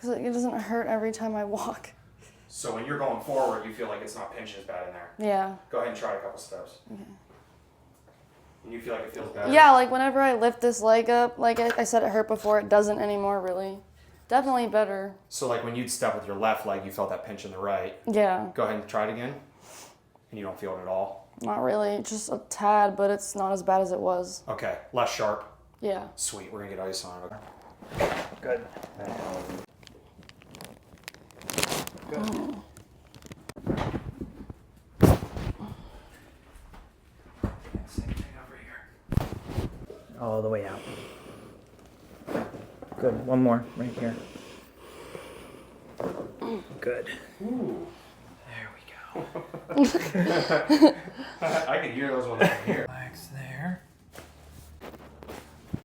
Because it doesn't hurt every time I walk. So when you're going forward, you feel like it's not pinching as bad in there. Yeah. Go ahead and try a couple steps. Okay. And you feel like it feels better? Yeah, like whenever I lift this leg up, like I said it hurt before, it doesn't anymore really. Definitely better. So like when you'd step with your left leg, you felt that pinch in the right. Yeah. Go ahead and try it again. And you don't feel it at all? Not really, just a tad, but it's not as bad as it was. Okay, less sharp. Yeah. Sweet, we're gonna get ice on it. Good. Good. Same thing over here. All the way out. Good. One more right here. Good. Ooh. There we go. I can hear those ones from here. Relax there.